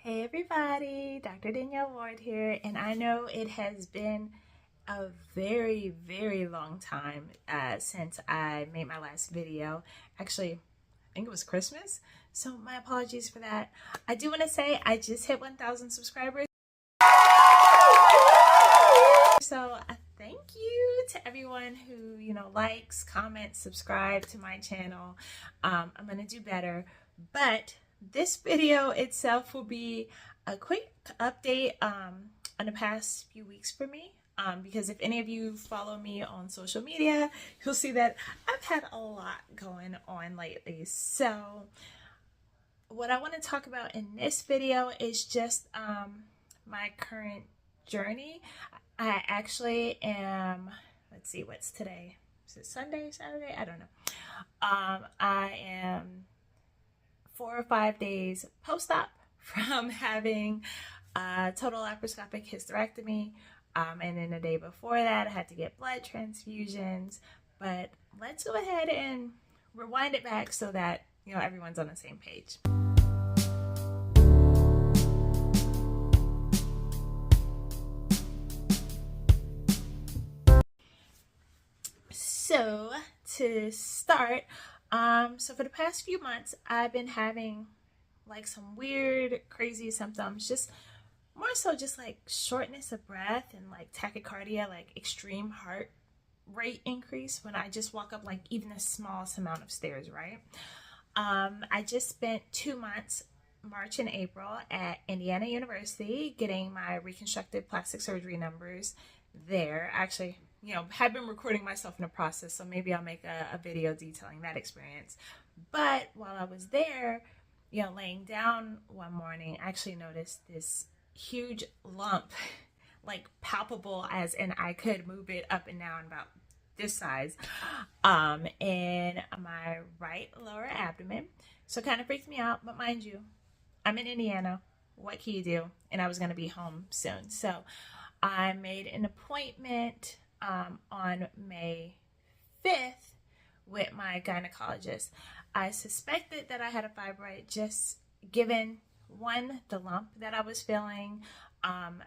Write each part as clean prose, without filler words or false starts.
Hey everybody, Dr. Danielle Ward here, and I know it has been a very long time since I made my last video. Actually, I think it was Christmas, so my apologies for that. I do want to say I just hit 1,000 subscribers, so thank you to everyone who likes, comments, subscribe to my channel. I'm gonna do better, but this video itself will be a quick update on the past few weeks for me, because if any of you follow me on social media, you'll see that I've had a lot going on lately. So what I want to talk about in this video is just my current journey. I actually am, let's see, what's today? Is it Sunday, Saturday? I don't know. I am 4 or 5 days post-op from having a total laparoscopic hysterectomy, and then the day before that I had to get blood transfusions. But let's go ahead and rewind it back so that everyone's on the same page. So to start, so for the past few months, I've been having like some weird, crazy symptoms, just more so just like shortness of breath and like tachycardia, like extreme heart rate increase when I just walk up like even the smallest amount of stairs, right? I just spent 2 months, March and April, at Indiana University getting my reconstructive plastic surgery numbers there. Actually, have been recording myself in the process, so maybe I'll make a video detailing that experience. But while I was there, laying down one morning, I actually noticed this huge lump, like palpable as in I could move it up and down about this size, in my right lower abdomen. So it kind of freaked me out, but mind you, I'm in Indiana. What can you do? And I was going to be home soon. So I made an appointment on May 5th with my gynecologist. I suspected that I had a fibroid just given, one, the lump that I was feeling.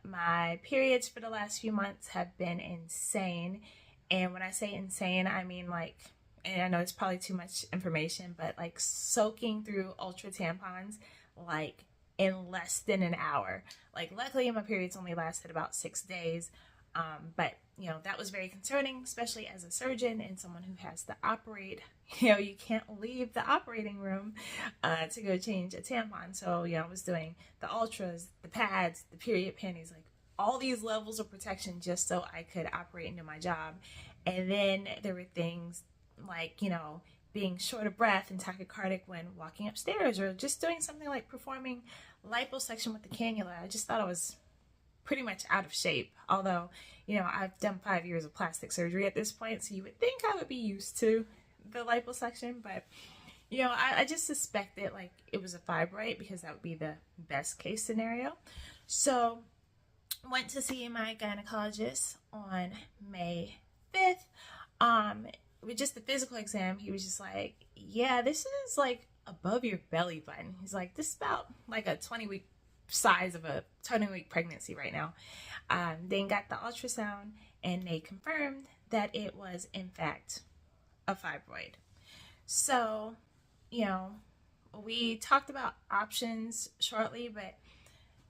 My periods for the last few months have been insane. And when I say insane, I mean like, and I know it's probably too much information, but like soaking through ultra tampons like in less than an hour. Like luckily my periods only lasted about 6 days. But that was very concerning, especially as a surgeon and someone who has to operate. You can't leave the operating room to go change a tampon. So I was doing the ultras, the pads, the period panties, like all these levels of protection just so I could operate and do my job. And then there were things like being short of breath and tachycardic when walking upstairs, or just doing something like performing liposuction with the cannula. I just thought I was pretty much out of shape, although I've done 5 years of plastic surgery at this point, so you would think I would be used to the liposuction. But I just suspected like it was a fibroid because that would be the best case scenario. So went to see my gynecologist on May 5th. With just the physical exam, he was just like, yeah, this is like above your belly button. He's like, this is about like a 20-week size of a 20-week pregnancy right now. Then got the ultrasound and they confirmed that it was in fact a fibroid. So we talked about options shortly, but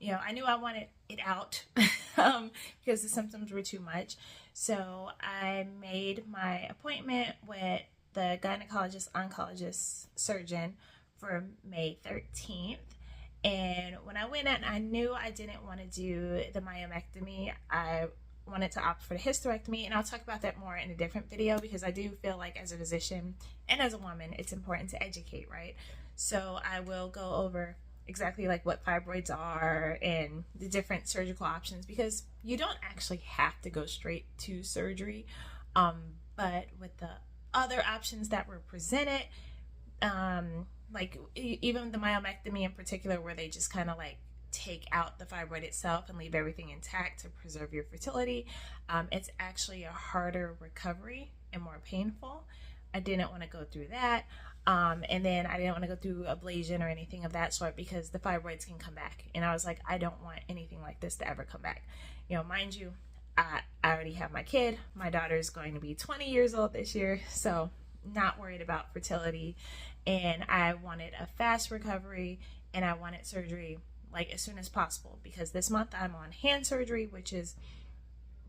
I knew I wanted it out because the symptoms were too much. So I made my appointment with the gynecologist oncologist surgeon for May 13th. And when I went in, I knew I didn't want to do the myomectomy. I wanted to opt for the hysterectomy, and I'll talk about that more in a different video because I do feel like as a physician and as a woman, it's important to educate, right? So I will go over exactly like what fibroids are and the different surgical options, because you don't actually have to go straight to surgery. But with the other options that were presented, like even the myomectomy in particular, where they just kind of like take out the fibroid itself and leave everything intact to preserve your fertility, it's actually a harder recovery and more painful. I didn't want to go through that. And then I didn't want to go through ablation or anything of that sort because the fibroids can come back. And I was like, I don't want anything like this to ever come back. You know, mind you, I already have my kid. My daughter is going to be 20 years old this year, so not worried about fertility. And I wanted a fast recovery, and I wanted surgery like as soon as possible because this month I'm on hand surgery, which is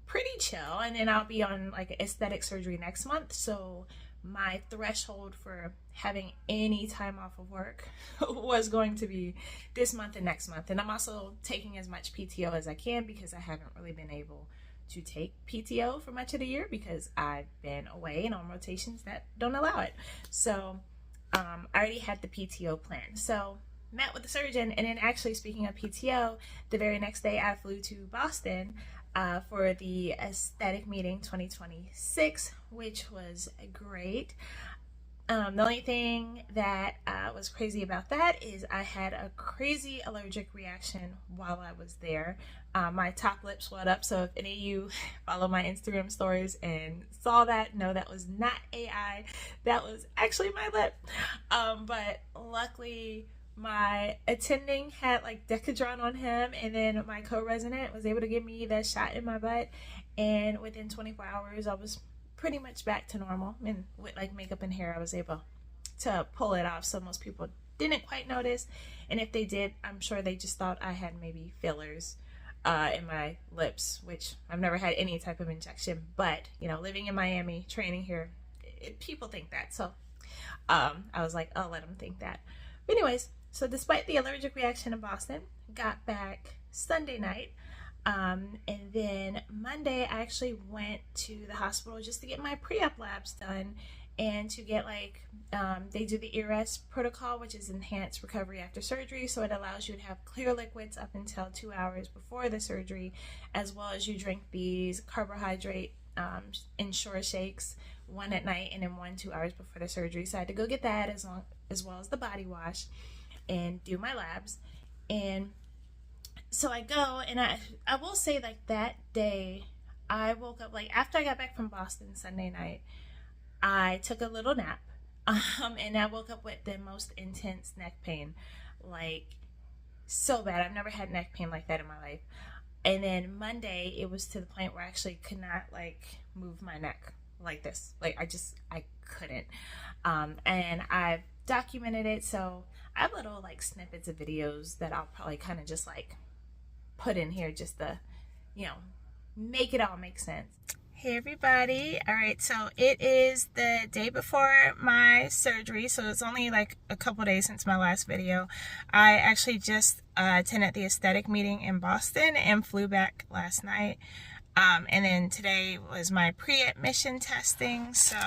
pretty chill, and then I'll be on like aesthetic surgery next month. So my threshold for having any time off of work was going to be this month and next month. And I'm also taking as much PTO as I can because I haven't really been able to take PTO for much of the year because I've been away and on rotations that don't allow it. So I already had the PTO plan. So met with the surgeon, and then actually, speaking of PTO, the very next day I flew to Boston for the Aesthetic Meeting 2026, which was great. The only thing that was crazy about that is I had a crazy allergic reaction while I was there. My top lip swelled up, so if any of you follow my Instagram stories and saw that, no, that was not AI. That was actually my lip. But luckily, my attending had like Decadron on him, and then my co-resident was able to give me that shot in my butt, and within 24 hours I was pretty much back to normal, and with like makeup and hair I was able to pull it off, so most people didn't quite notice, and if they did, I'm sure they just thought I had maybe fillers in my lips, which I've never had any type of injection, but you know, living in Miami, training here, people think that, so I was like, I'll let them think that. But anyways, so despite the allergic reaction in Boston, got back Sunday night, and then Monday I actually went to the hospital just to get my pre-op labs done and to get like, they do the ERS protocol, which is enhanced recovery after surgery, so it allows you to have clear liquids up until 2 hours before the surgery, as well as you drink these carbohydrate Ensure shakes, one at night and then 2 hours before the surgery. So I had to go get that as well as the body wash and do my labs. And so I go, and I will say, like, that day I woke up, like, after I got back from Boston Sunday night, I took a little nap, and I woke up with the most intense neck pain, like, so bad. I've never had neck pain like that in my life. And then Monday, it was to the point where I actually could not, like, move my neck like this. Like, I couldn't. And I've documented it, so I have little, like, snippets of videos that I'll probably kind of just, like, put in here just to, you know, make it all make sense. Hey everybody. All right, so it is the day before my surgery, so it's only like a couple days since my last video. I actually just attended the aesthetic meeting in Boston and flew back last night. And then today was my pre-admission testing, so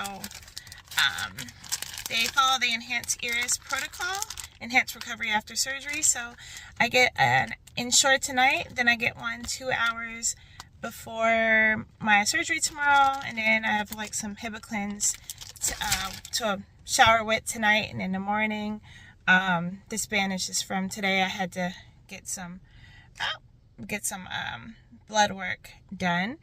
they follow the enhanced ERS protocol, enhanced recovery after surgery. So I get an Ensure tonight, then I get one 2 hours before my surgery tomorrow, and then I have like some Hibiclens to shower with tonight and in the morning. This bandage is from today. I had to get some blood work done.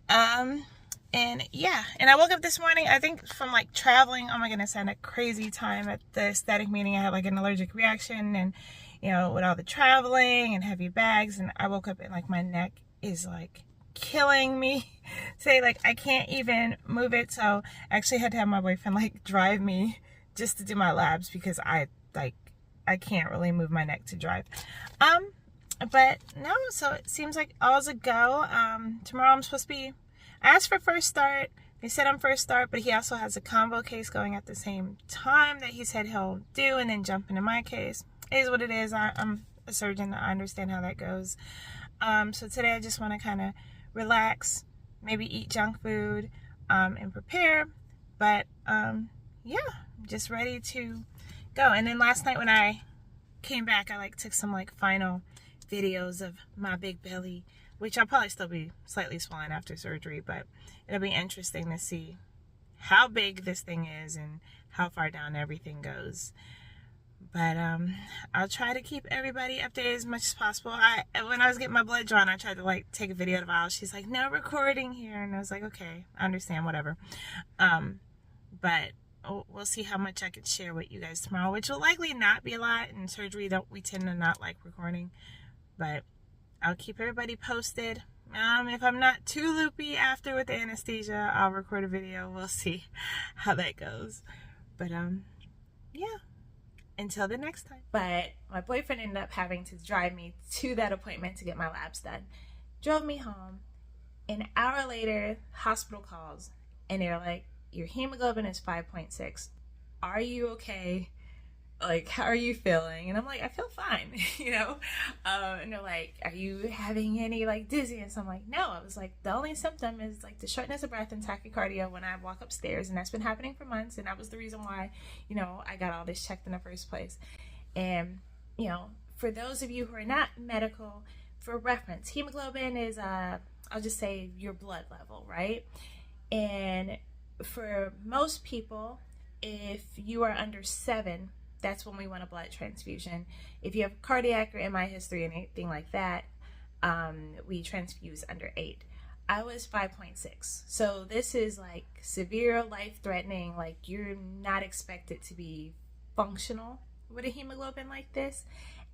And yeah, and I woke up this morning, I think from like traveling. Oh my goodness, I had a crazy time at the aesthetic meeting. I had like an allergic reaction, and you know, with all the traveling and heavy bags, and I woke up and like my neck is like killing me. Say, like, I can't even move it, so I actually had to have my boyfriend like drive me just to do my labs because I can't really move my neck to drive. But no, so it seems like all's a go. Tomorrow I'm supposed to be, I asked for first start. They said I'm first start, but he also has a combo case going at the same time that he said he'll do, and then jump into my case. It is what it is. I'm a surgeon. I understand how that goes. So today I just want to kind of relax, maybe eat junk food, and prepare. But yeah, just ready to go. And then last night when I came back, I like took some like final videos of my big belly, which I'll probably still be slightly swollen after surgery, but it'll be interesting to see how big this thing is and how far down everything goes. But I'll try to keep everybody updated as much as possible. When I was getting my blood drawn, I tried to like take a video of the vial. She's like, no recording here, and I was like, okay, I understand, whatever. But we'll see how much I could share with you guys tomorrow, which will likely not be a lot. In surgery, we tend to not like recording, but I'll keep everybody posted. If I'm not too loopy after with the anesthesia, I'll record a video. We'll see how that goes. But yeah, until the next time. But my boyfriend ended up having to drive me to that appointment to get my labs done. Drove me home. An hour later, hospital calls, and they're like, your hemoglobin is 5.6. Are you okay? Like, how are you feeling? And I'm like, I feel fine, you know? And they're like, are you having any, like, dizziness? I'm like, no. I was like, the only symptom is, like, the shortness of breath and tachycardia when I walk upstairs, and that's been happening for months, and that was the reason why, you know, I got all this checked in the first place. And, you know, for those of you who are not medical, for reference, hemoglobin is, I'll just say your blood level, right? And for most people, if you are under 7, that's when we want a blood transfusion. If you have cardiac or MI history and anything like that, we transfuse under 8. I was 5.6. So this is like severe, life-threatening, like you're not expected to be functional with a hemoglobin like this.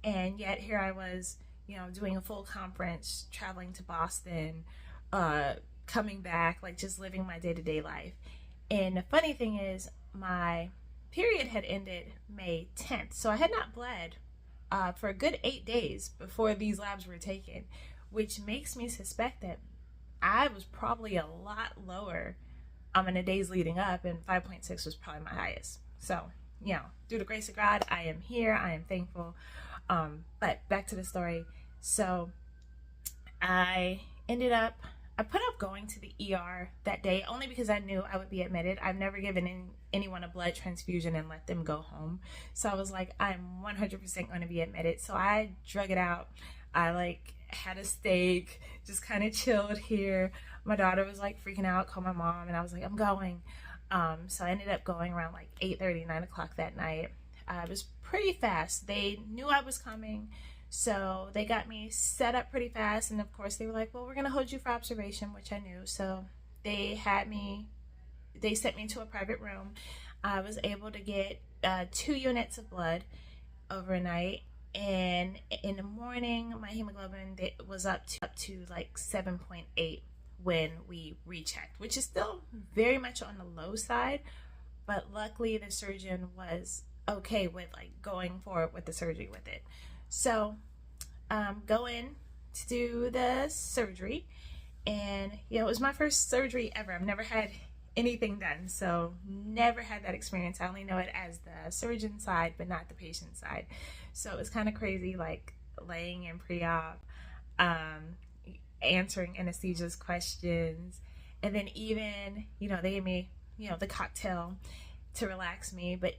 And yet here I was, you know, doing a full conference, traveling to Boston, coming back, like just living my day-to-day life. And the funny thing is, my period had ended May 10th, so I had not bled for a good 8 days before these labs were taken, which makes me suspect that I was probably a lot lower in the days leading up, and 5.6 was probably my highest. So, you know, through the grace of God, I am here. I am thankful. But back to the story. So I put up going to the ER that day only because I knew I would be admitted. I've never given anyone a blood transfusion and let them go home. So I was like, I'm 100% going to be admitted. So I drug it out. I like had a steak, just kind of chilled here. My daughter was like freaking out, called my mom, and I was like, I'm going. So I ended up going around like 8:30, 9 o'clock that night. It was pretty fast. They knew I was coming. So they got me set up pretty fast, and of course they were like, well, we're going to hold you for observation, which I knew. So they sent me to a private room. I was able to get 2 units of blood overnight, and in the morning my hemoglobin was up to like 7.8 when we rechecked, which is still very much on the low side, but luckily the surgeon was okay with like going forward with the surgery with it. So go in to do the surgery, and you know, it was my first surgery ever. I've never had anything done, so never had that experience. I only know it as the surgeon side, but not the patient side. So it was kind of crazy, like laying in pre-op, answering anesthesia's questions, and then even, you know, they gave me, you know, the cocktail to relax me. But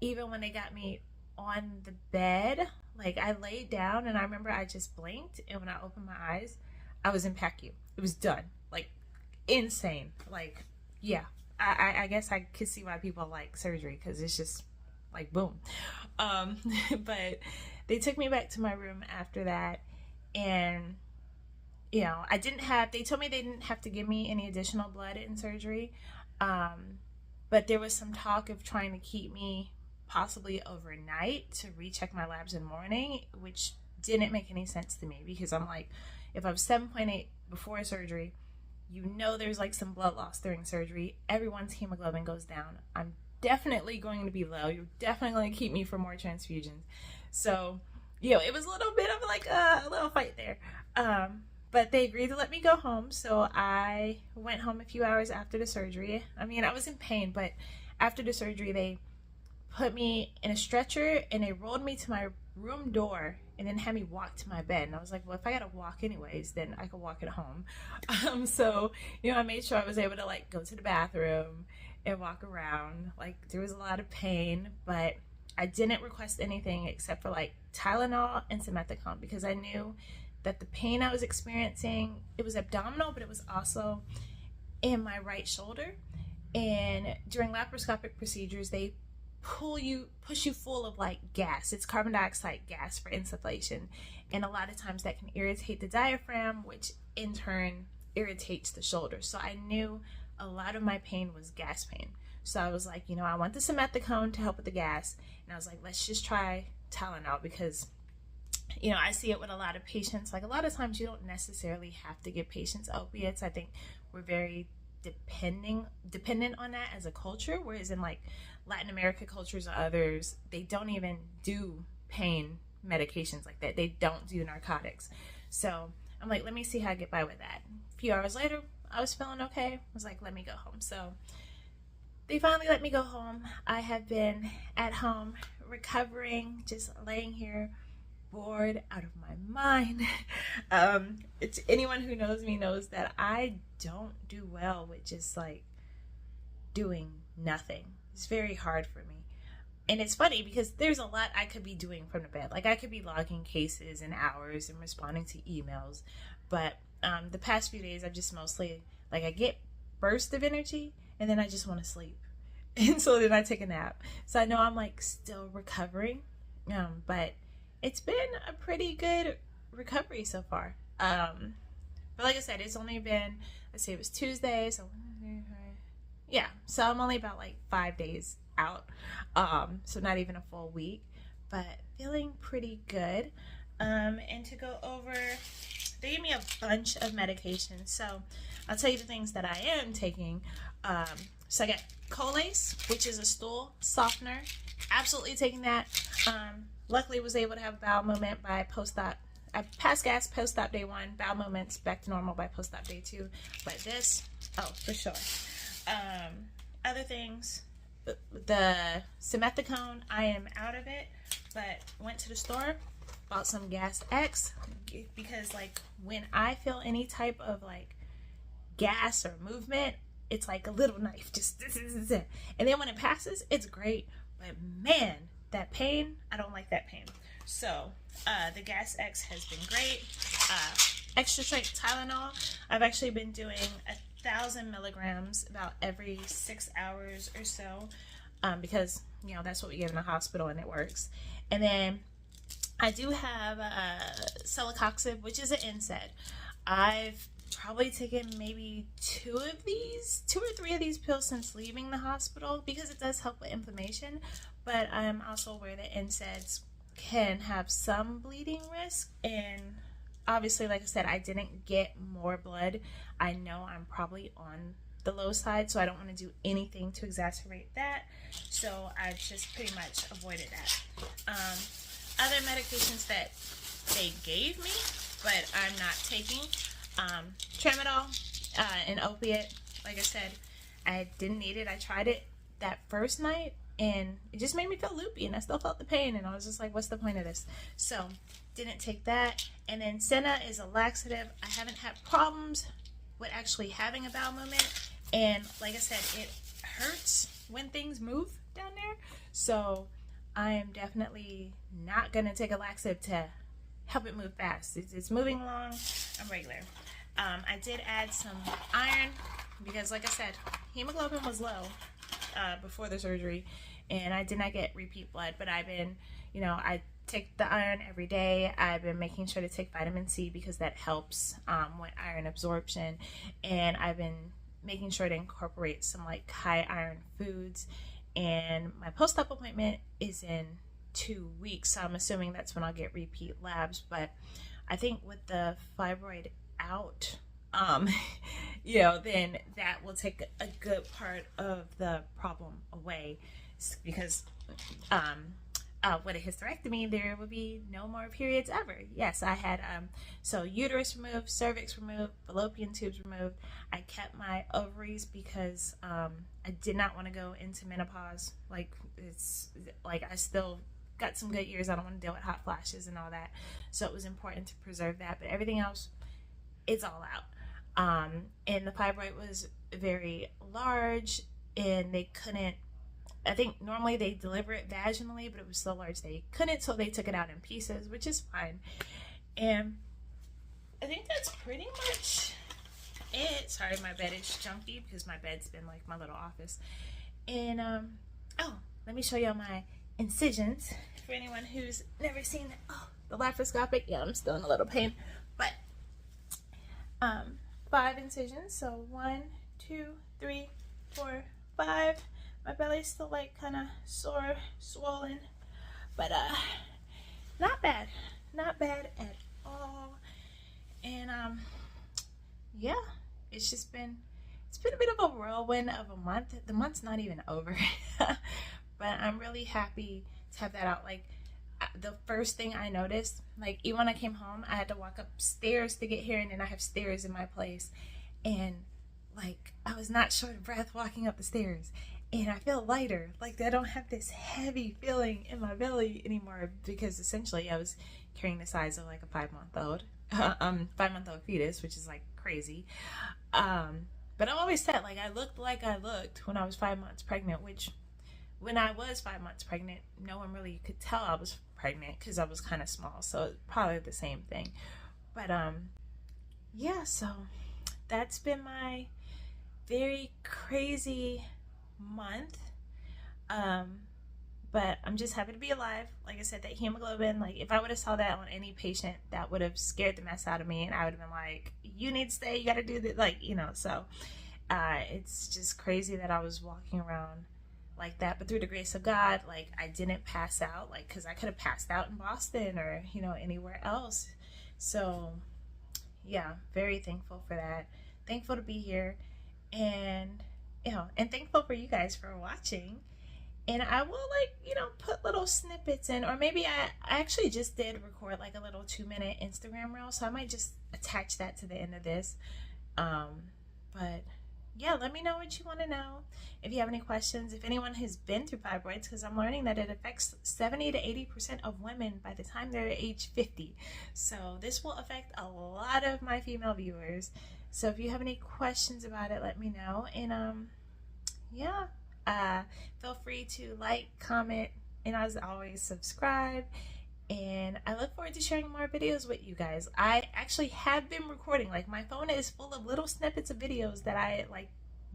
even when they got me on the bed, like I laid down, and I remember I just blinked, and when I opened my eyes, I was in PACU. It was done. Like insane. Like, yeah, I guess I could see why people like surgery, because it's just like boom. But they took me back to my room after that, and you know, they told me they didn't have to give me any additional blood in surgery, but there was some talk of trying to keep me possibly overnight to recheck my labs in the morning, which didn't make any sense to me, because I'm like, if I was 7.8 before surgery, you know there's like some blood loss during surgery. Everyone's hemoglobin goes down. I'm definitely going to be low. You're definitely going to keep me for more transfusions. So, you know, it was a little bit of like a little fight there. But they agreed to let me go home. So I went home a few hours after the surgery. I mean, I was in pain, but after the surgery, they put me in a stretcher and they rolled me to my room door and then had me walk to my bed. And I was like, well, if I gotta walk anyways, then I could walk at home. So, you know, I made sure I was able to like go to the bathroom and walk around. Like, there was a lot of pain, but I didn't request anything except for like Tylenol and simethicone, because I knew that the pain I was experiencing, it was abdominal, but it was also in my right shoulder. And during laparoscopic procedures, they push you full of like gas. It's carbon dioxide gas for insufflation, and a lot of times that can irritate the diaphragm, which in turn irritates the shoulder. So I knew a lot of my pain was gas pain. So I was like, I want the simethicone to help with the gas. And I was like, let's just try Tylenol, because I see it with a lot of patients. Like, a lot of times you don't necessarily have to give patients opiates. I think we're very dependent on that as a culture, whereas in like Latin America cultures or others, they don't even do pain medications like that. They don't do narcotics. So I'm like, let me see how I get by with that. A few hours later, I was feeling okay. I was like, let me go home. So they finally let me go home. I have been at home recovering, just laying here bored out of my mind. It's anyone who knows me knows that I don't do well with just like doing nothing. It's very hard for me. And it's funny because there's a lot I could be doing from the bed. Like, I could be logging cases and hours and responding to emails. But the past few days, I've just mostly, like, I get bursts of energy and then I just want to sleep. And so then I take a nap. So I know I'm like still recovering. But it's been a pretty good recovery so far. But like I said, it's only been, let's see, it was Tuesday. So yeah, so I'm only about like 5 days out. So not even a full week, but feeling pretty good. And to go over, they gave me a bunch of medications. So I'll tell you the things that I am taking. So I got Colace, which is a stool softener. Absolutely taking that. Luckily was able to have bowel movement by post-op. I passed gas post-op day 1, bowel movements back to normal by post-op day 2. But this, oh, for sure. Other things, the simethicone, I am out of it, but went to the store, bought some Gas X, because like when I feel any type of like gas or movement, it's like a little knife, just and then when it passes, it's great. But man, that pain, I don't like that pain. So the Gas X has been great. Extra strength Tylenol, I've actually been doing 1,000 milligrams about every 6 hours or so, because that's what we give in the hospital and it works. And then I do have celecoxib, which is an NSAID. I've probably taken maybe 2 or 3 of these pills since leaving the hospital, because it does help with inflammation. But I'm also aware that NSAIDs can have some bleeding risk, and obviously, like I said, I didn't get more blood. I know I'm probably on the low side, so I don't want to do anything to exacerbate that. So I've just pretty much avoided that. Other medications that they gave me, but I'm not taking, tramadol, an opiate. Like I said, I didn't need it. I tried it that first night, and it just made me feel loopy, and I still felt the pain, and I was just like, what's the point of this? So didn't take that. And then Senna is a laxative. I haven't had problems with actually having a bowel movement, and like I said, it hurts when things move down there. So I am definitely not gonna take a laxative to help it move fast. It's moving along. I'm regular. I did add some iron because, like I said, hemoglobin was low before the surgery, and I did not get repeat blood. But I've been, I take the iron every day. I've been making sure to take vitamin C because that helps with iron absorption, and I've been making sure to incorporate some like high iron foods. And my post-op appointment is in 2 weeks, so I'm assuming that's when I'll get repeat labs. But I think with the fibroid out, then that will take a good part of the problem away, because with a hysterectomy, there will be no more periods ever. Yes, I had so uterus removed, cervix removed, fallopian tubes removed. I kept my ovaries because I did not want to go into menopause. Like, it's like I still got some good years. I don't want to deal with hot flashes and all that. So it was important to preserve that. But everything else, it's all out. And the fibroid was very large, and they couldn't, I think normally they deliver it vaginally, but it was so large they couldn't, so they took it out in pieces, which is fine. And I think that's pretty much it. Sorry, my bed is junky because my bed's been like my little office. And oh, let me show y'all my incisions for anyone who's never seen that. Oh, the laparoscopic. Yeah, I'm still in a little pain, but 5 incisions. So 1, 2, 3, 4, 5. My belly's still like kind of sore, swollen, but not bad, not bad at all. And yeah, it's been a bit of a whirlwind of a month. The month's not even over, but I'm really happy to have that out. Like the first thing I noticed, like even when I came home, I had to walk upstairs to get here, and then I have stairs in my place, and like I was not short of breath walking up the stairs, and I feel lighter. Like I don't have this heavy feeling in my belly anymore, because essentially I was carrying the size of like a 5-month-old, 5-month-old fetus, which is like crazy. But I always said like I looked like I looked when I was 5 months pregnant, which when I was 5 months pregnant, no one really could tell I was pregnant because I was kind of small. So it's probably the same thing. But yeah, so that's been my very crazy month. But I'm just happy to be alive. Like I said, that hemoglobin, like if I would have saw that on any patient, that would have scared the mess out of me, and I would have been like, you need to stay, you got to do that, like, you know. So it's just crazy that I was walking around like that, but through the grace of God, like I didn't pass out, like because I could have passed out in Boston or, you know, anywhere else. So yeah, very thankful for that, thankful to be here, and you know, and thankful for you guys for watching. And I will, like, you know, put little snippets in, or maybe I actually just did record like a little 2-minute Instagram reel, so I might just attach that to the end of this. But yeah, let me know what you want to know. If you have any questions, if anyone has been through fibroids, because I'm learning that it affects 70 to 80% of women by the time they're age 50. So this will affect a lot of my female viewers. So if you have any questions about it, let me know. And yeah, feel free to like, comment, and as always, subscribe. And I look forward to sharing more videos with you guys. I actually have been recording, like my phone is full of little snippets of videos that I like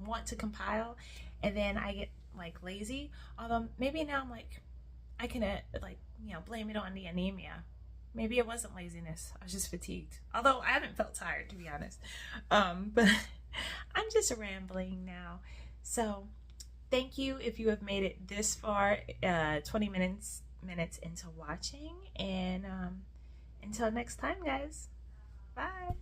want to compile, and then I get like lazy. Although maybe now I'm like, I can like, you know, blame it on the anemia. Maybe it wasn't laziness, I was just fatigued. Although I haven't felt tired, to be honest. But I'm just rambling now. So thank you if you have made it this far, 20 minutes into watching, and until next time, guys, bye.